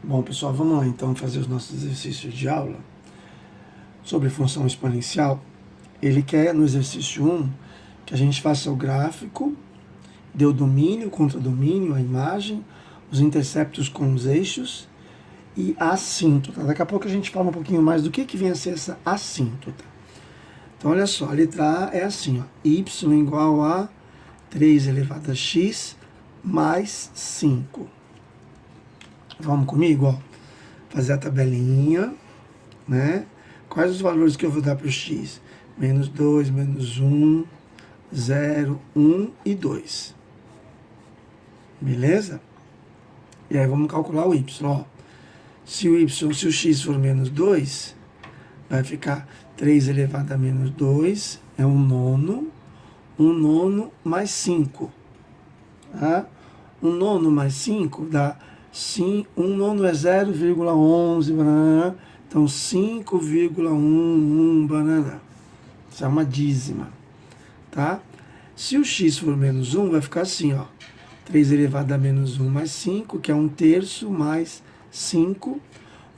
Bom, pessoal, vamos lá então fazer os nossos exercícios de aula sobre função exponencial. Ele quer, no exercício 1, que a gente faça o gráfico, dê o domínio, contra domínio, a imagem, os interceptos com os eixos e a assíntota. Daqui a pouco a gente fala um pouquinho mais do que vem a ser essa assíntota. Então, olha só, a letra A é assim, ó, y igual a 3 elevado a x mais 5. Vamos comigo, ó. Fazer a tabelinha, né? Quais os valores que eu vou dar para o x? Menos 2, menos 1, 0, 1 e 2. Beleza? E aí vamos calcular o y, ó. Se o x for menos 2, vai ficar 3 elevado a menos 2, é 1 nono mais 5. Tá? 1 nono mais 5 dá 1 nono é 0,11 banana, então 5,11 banana. Isso é uma dízima, tá? Se o x for menos 1, vai ficar assim, ó. 3 elevado a menos 1 mais 5, que é 1/3 mais 5.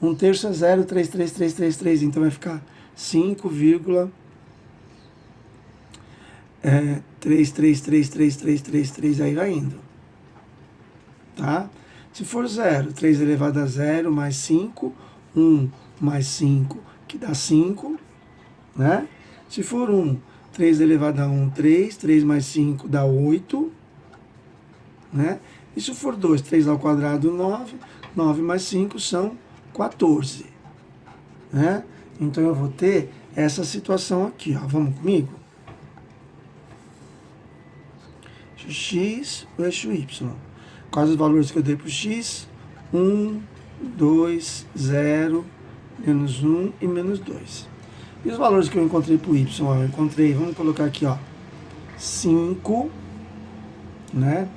1/3 é 0,33333, então vai ficar 5,333333, aí vai indo, tá? Se for 0, 3 elevado a 0 mais 5, 1 mais 5, que dá 5, né? Se for 1, 3 elevado a 1, 3, 3 mais 5 dá 8, né? E se for 2, 3 ao quadrado, 9, 9 mais 5 são 14, né? Então eu vou ter essa situação aqui, ó. Vamos comigo? Eixo x, o eixo y. Quais os valores que eu dei para o x? 1, 2, 0, menos 1 e menos 2. E os valores que eu encontrei para o y? Eu encontrei, vamos colocar aqui, ó, 5, né?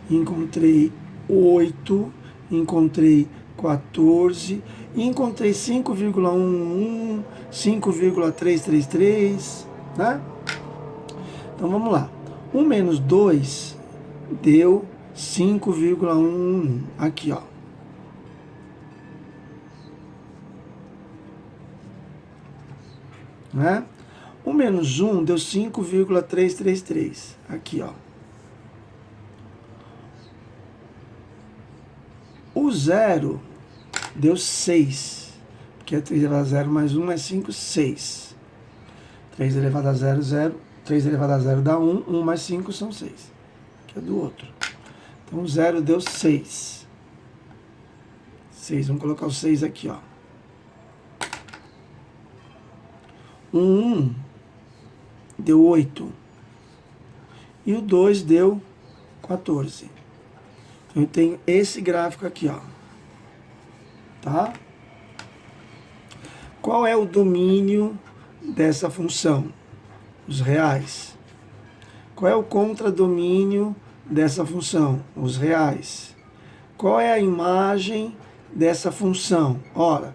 Encontrei 8, encontrei 14, e encontrei 5,11, 5,333, né? Então vamos lá. 1 menos 2 deu 5,11. Aqui, ó. Né? 1 menos 1 deu 5,333. Aqui, ó. O 0 deu 6. Porque é 3 elevado a 0 mais 1 mais 5, 6. 3 elevado a 0, 0. 3 elevado a 0 dá 1. 1 mais 5 são 6. Que é do outro. Então, 0 deu 6. 6, vamos colocar o 6 aqui, ó. 1 deu 8. E o 2 deu 14. Então, eu tenho esse gráfico aqui, ó. Tá? Qual é o domínio dessa função? Os reais. Qual é o contradomínio dessa função? Os reais. Qual é a imagem dessa função? Ora,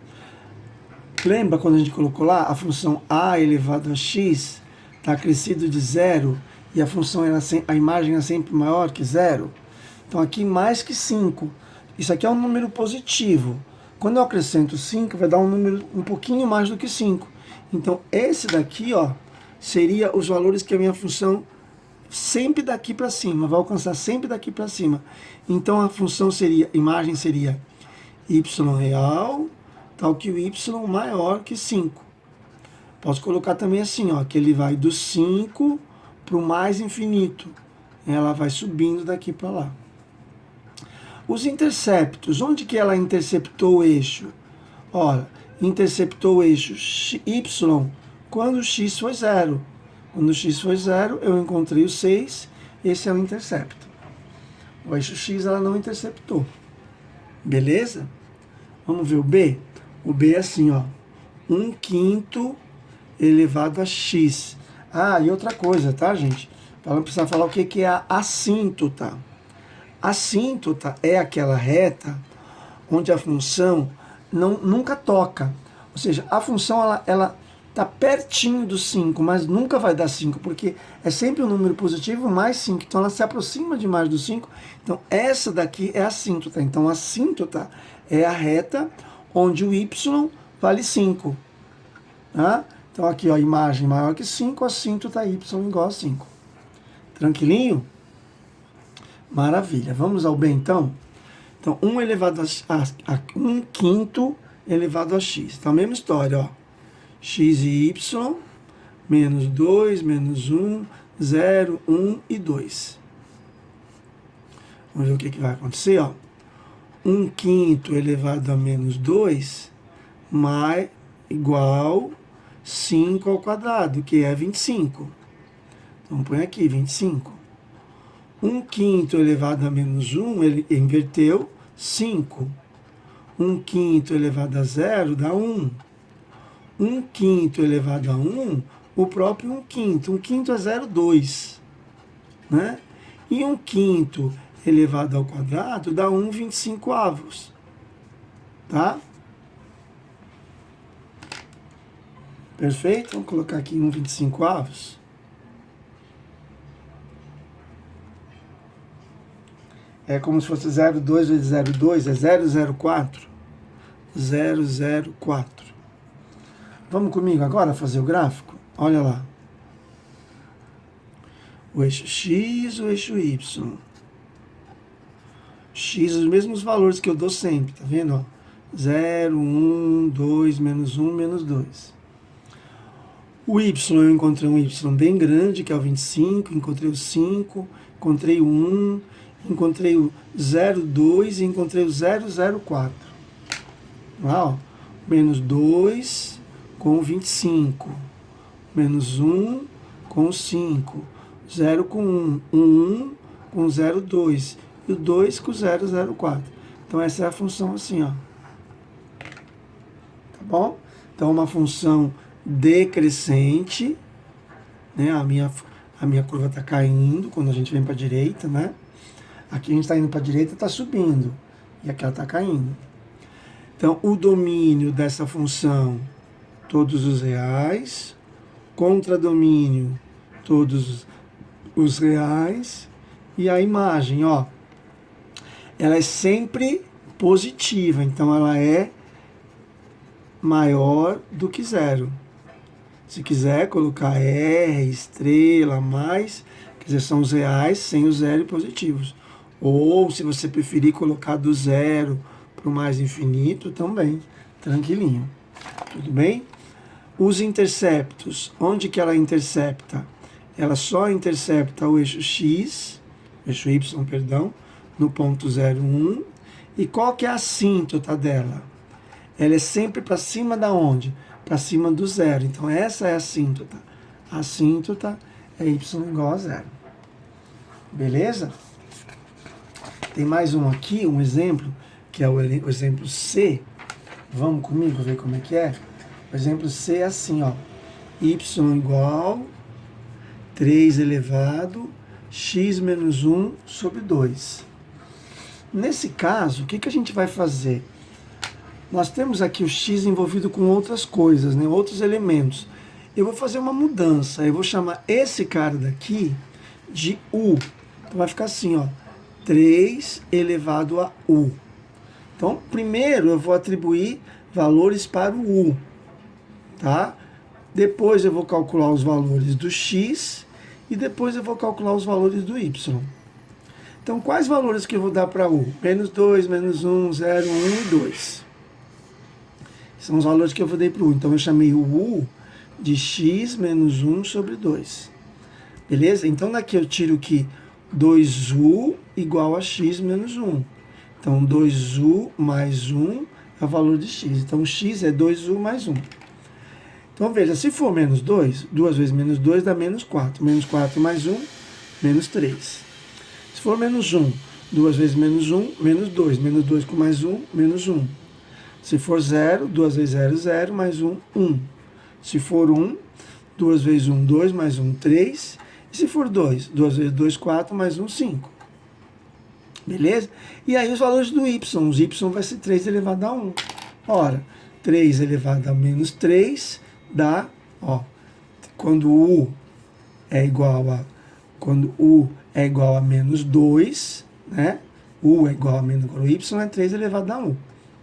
lembra quando a gente colocou lá a função a elevado a x está acrescido de 0 e a função a imagem é sempre maior que 0? Então aqui mais que 5. Isso aqui é um número positivo. Quando eu acrescento 5, vai dar um número um pouquinho mais do que 5. Então esse daqui, ó, seria os valores que a minha função sempre daqui para cima, vai alcançar sempre daqui para cima. Então a função seria, a imagem seria y real, tal que o y maior que 5. Posso colocar também assim, ó, que ele vai do 5 para o mais infinito. Ela vai subindo daqui para lá. Os interceptos, onde que ela interceptou o eixo? Ora, interceptou o eixo y quando o x foi 0. Quando o x foi 0, eu encontrei o 6, esse é o intercepto. O eixo x ela não interceptou. Beleza? Vamos ver o b? O b é assim, ó, 1/5 elevado a x. Ah, e outra coisa, tá, gente? Vamos precisar falar o que é a assíntota. A assíntota é aquela reta onde a função nunca toca. Ou seja, a função ela está pertinho do 5, mas nunca vai dar 5, porque é sempre um número positivo mais 5. Então ela se aproxima demais do 5. Então essa daqui é a assíntota. Então a assíntota é a reta onde o y vale 5. Tá? Então aqui, ó, a imagem maior que 5, assíntota y igual a 5. Tranquilinho? Maravilha. Vamos ao b então? Então 1 elevado a 1 quinto elevado a x. Então a mesma história, ó. X e y, menos 2, menos 1, 0, 1 e 2. Vamos ver o que vai acontecer, ó. 1 quinto elevado a menos 2 mais, igual 5 ao quadrado, que é 25. Então põe aqui, 25. 1 quinto elevado a menos 1, ele inverteu, 5. 1 quinto elevado a 0 dá 1. 1 quinto elevado a 1, o próprio 1 quinto. 1 quinto é 0,2. Né? E 1 quinto elevado ao quadrado dá 1,25 avos. Tá? Perfeito? Vamos colocar aqui 1,25 avos. É como se fosse 0,2 vezes 0,2, é 0,04. 0,04. Vamos comigo agora fazer o gráfico? Olha lá. O eixo X, o eixo Y. X, os mesmos valores que eu dou sempre, tá vendo? Ó? 0, 1, 2, menos 1, menos 2. O Y, eu encontrei um Y bem grande, que é o 25, encontrei o 5, encontrei o 1, encontrei o 0,2 e encontrei o 0,04. Lá, ó. Menos 2 com 25, menos 1 com 5, 0 com 1, 1 com 0,2 e o 2 com 0,04. Então essa é a função assim, ó. Tá bom? Então uma função decrescente, né? A minha curva está caindo quando a gente vem para a direita, né? Aqui a gente está indo para a direita, está subindo, e aqui ela está caindo. Então o domínio dessa função, todos os reais, contradomínio, todos os reais, e a imagem, ó, ela é sempre positiva, então ela é maior do que zero. Se quiser colocar R, estrela, mais, quer dizer, são os reais sem o zero e positivos. Ou, se você preferir, colocar do zero para o mais infinito, também, tranquilinho. Tudo bem? Os interceptos, onde que ela intercepta? Ela só intercepta o eixo X, eixo Y, perdão, no ponto 0,1. E qual que é a assíntota dela? Ela é sempre para cima da onde? Para cima do zero. Então essa é a assíntota. A assíntota é y igual a zero. Beleza? Tem mais um aqui, um exemplo, que é o exemplo C. Vamos comigo ver como é que é? O exemplo C é assim, ó. Y igual 3 elevado x menos 1 sobre 2. Nesse caso, o que a gente vai fazer? Nós temos aqui o x envolvido com outras coisas, né? Outros elementos. Eu vou fazer uma mudança. Eu vou chamar esse cara daqui de u. Então vai ficar assim, ó. 3 elevado a u. Então, primeiro eu vou atribuir valores para o u. Tá? Depois eu vou calcular os valores do x e depois eu vou calcular os valores do y. Então, quais valores que eu vou dar para u? Menos 2, menos 1, 0, 1 e 2. São os valores que eu vou dar para o u. Então, eu chamei o u de x menos 1 sobre 2. Beleza? Então, daqui eu tiro que 2u igual a x menos 1. Então, 2u mais 1 é o valor de x. Então, x é 2u mais 1. Então, veja, se for menos 2, 2 vezes menos 2 dá menos 4. Menos 4 mais 1, menos 3. Se for menos 1, 2 vezes menos 1, menos 2. Menos 2 com mais 1, menos 1. Se for 0, 2 vezes 0, 0, mais 1, 1. Se for 1, 2 vezes 1, 2, mais 1, 3. E se for 2, 2 vezes 2, 4, mais 1, 5. Beleza? E aí os valores do y. Os y vai ser 3 elevado a 1. Ora, 3 elevado a menos 3 dá Ó, quando U é igual a quando U é igual a menos 2, né? U é igual a menos, agora o Y é 3 elevado a 1,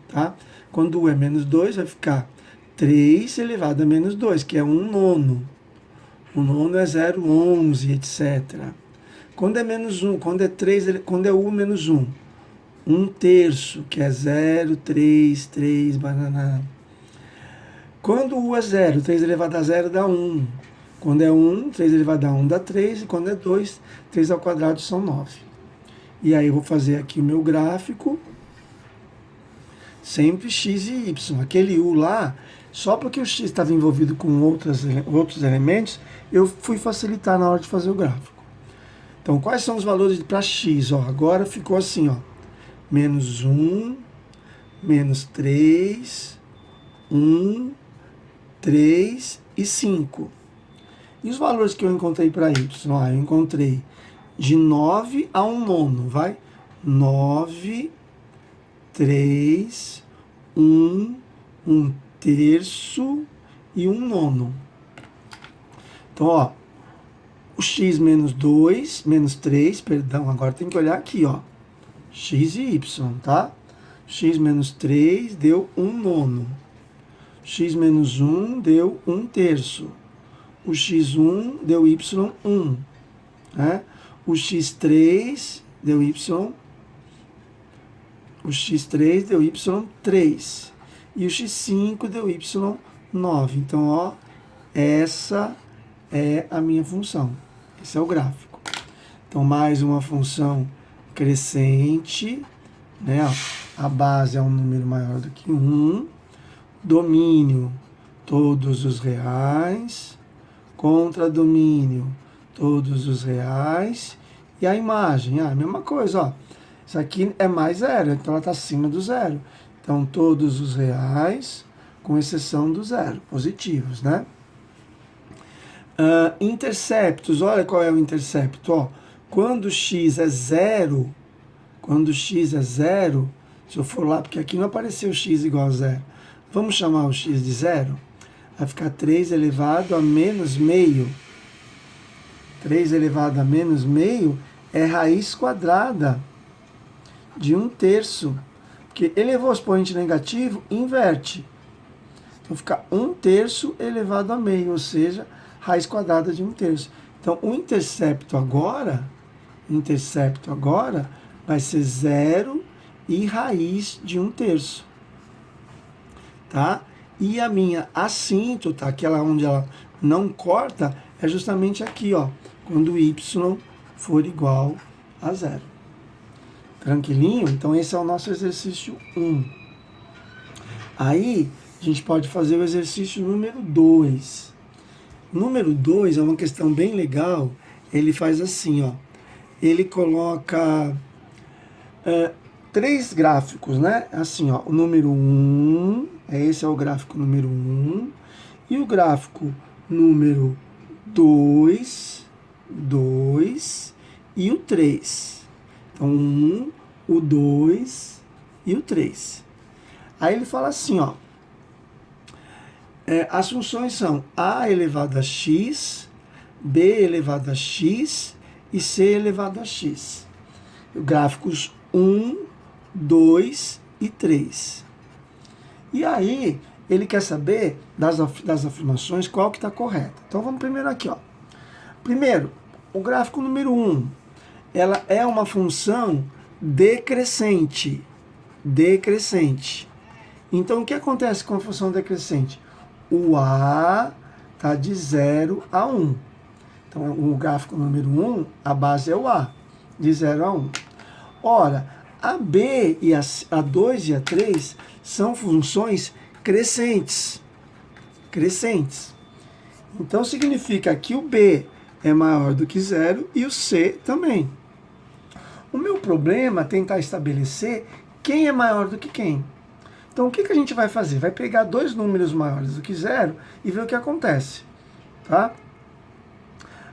tá? Quando U é menos 2, vai ficar 3 elevado a menos 2, que é 1 nono. O nono é 0,11, etc. Quando é menos 1, quando é 3, quando é U menos 1, 1 terço, que é 0,33, banana. Quando U é 0, 3 elevado a 0 dá 1. Quando é 1, 3 elevado a 1 dá 3. E quando é 2, 3 ao quadrado são 9. E aí eu vou fazer aqui o meu gráfico, sempre x e y. Aquele U lá, só porque o x estava envolvido com outros elementos, eu fui facilitar na hora de fazer o gráfico. Então, quais são os valores para x? Ó, agora ficou assim, ó, menos 1, menos 3, 1, 3 e 5. E os valores que eu encontrei para y? Ó, eu encontrei de 9 a 1 nono, vai? 9, 3, 1, 1 terço e 1 nono. Então, ó, o x menos 2, menos 3, perdão, agora tem que olhar aqui, ó. X e y, tá? X menos 3 deu 1 nono. X menos 1 deu 1 terço. O x1 deu y1, né? O x3 deu y, o x3 deu y3 e o x5 deu y9. Então, ó, essa é a minha função. Esse é o gráfico. Então, mais uma função crescente, né? A base é um número maior do que 1. Domínio, todos os reais. Contra-domínio, todos os reais. E a imagem, a mesma coisa, ó. Isso aqui é mais zero, então ela está acima do zero. Então, todos os reais, com exceção do zero, positivos, né? Interceptos, olha qual é o intercepto, ó. Quando x é zero, se eu for lá, porque aqui não apareceu x igual a zero, vamos chamar o x de zero? Vai ficar 3 elevado a menos meio. 3 elevado a menos meio é raiz quadrada de 1 terço. Porque elevou o expoente negativo, inverte. Então fica 1 terço elevado a meio, ou seja, raiz quadrada de 1 terço. Então o intercepto agora vai ser 0 e raiz de 1 terço. Tá? E a minha assíntota, aquela onde ela não corta, é justamente aqui, ó, quando y for igual a 0. Tranquilinho? Então esse é o nosso exercício 1. Aí a gente pode fazer o exercício número 2. Número 2 é uma questão bem legal. Ele faz assim, ó. Ele coloca 3 gráficos, né? Assim, ó, o número 1, esse é o gráfico número 1, e o gráfico número 2 e o 3. Então, 1, o 2 e o 3. Aí ele fala assim, ó, as funções são a elevado a x, b elevado a x e c elevado a x. Gráficos 1, 2 e 3. E aí, ele quer saber das afirmações qual que está correta. Então, vamos primeiro aqui, ó. Primeiro, o gráfico número 1, ela é uma função decrescente. Decrescente. Então, o que acontece com a função decrescente? O A está de 0 a 1. Então, o gráfico número 1, a base é o A, de 0 a 1. Ora, a B e a 2 e a 3 são funções crescentes. Crescentes. Então, significa que o B é maior do que 0 e o C também. O meu problema é tentar estabelecer quem é maior do que quem. Então, o que a gente vai fazer? Vai pegar dois números maiores do que 0 e ver o que acontece. Tá?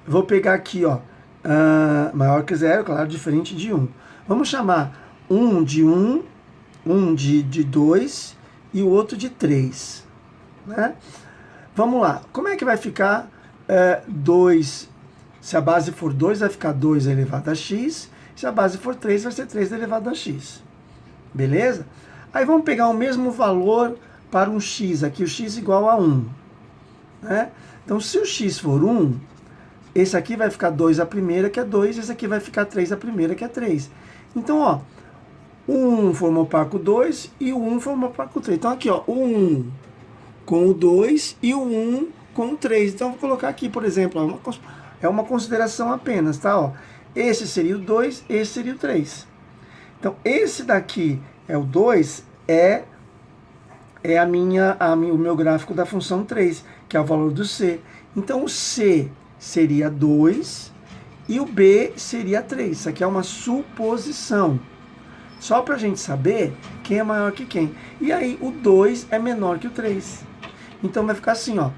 Vou pegar aqui, ó, maior que 0, claro, diferente de 1. Vamos chamar um de 1, um de 2 e o outro de 3. Né? Vamos lá, como é que vai ficar 2? Se a base for 2, vai ficar 2 elevado a x. Se a base for 3, vai ser 3 elevado a x. Beleza? Aí vamos pegar o mesmo valor para um x. Aqui o x igual a 1. Né? Então, se o x for 1, esse aqui vai ficar 2 a primeira, que é 2. Esse aqui vai ficar 3 a primeira, que é 3. Então, ó, o 1 formou par com o 2 e o 1 formou par com o 3. Então, aqui, ó, o 1 com o 2 e o 1 com o 3. Então, vou colocar aqui, por exemplo, ó, é uma consideração apenas, tá? Ó, esse seria o 2, esse seria o 3. Então, esse daqui é o 2, é o meu gráfico da função 3, que é o valor do C. Então, o C seria 2 e o B seria 3. Isso aqui é uma suposição. Só para a gente saber quem é maior que quem. E aí, o 2 é menor que o 3. Então, vai ficar assim, ó.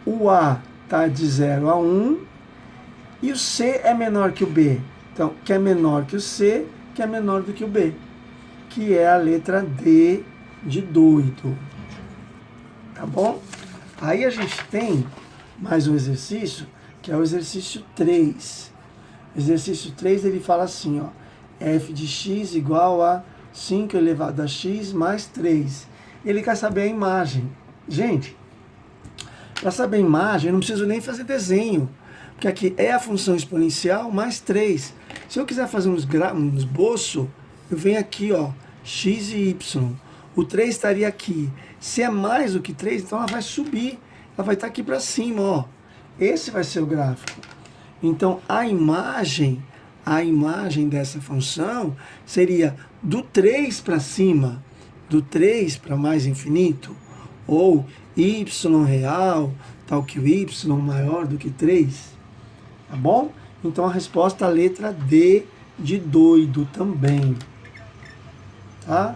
O A está de 0 a 1 e o C é menor que o B. Então, que é menor que o C, que é menor do que o B. Que é a letra D de doido. Tá bom? Aí a gente tem mais um exercício, que é o exercício 3. O exercício 3, ele fala assim, ó. F de x igual a 5 elevado a x mais 3. Ele quer saber a imagem. Gente, para saber a imagem, eu não preciso nem fazer desenho. Porque aqui é a função exponencial mais 3. Se eu quiser fazer um esboço, eu venho aqui, ó, x e y. O 3 estaria aqui. Se é mais do que 3, então ela vai subir. Ela vai estar aqui para cima, ó. Esse vai ser o gráfico. Então, a imagem dessa função seria do 3 para cima, do 3 para mais infinito, ou y real, tal que o y maior do que 3. Tá bom? Então, a resposta é a letra D de doido também. Tá?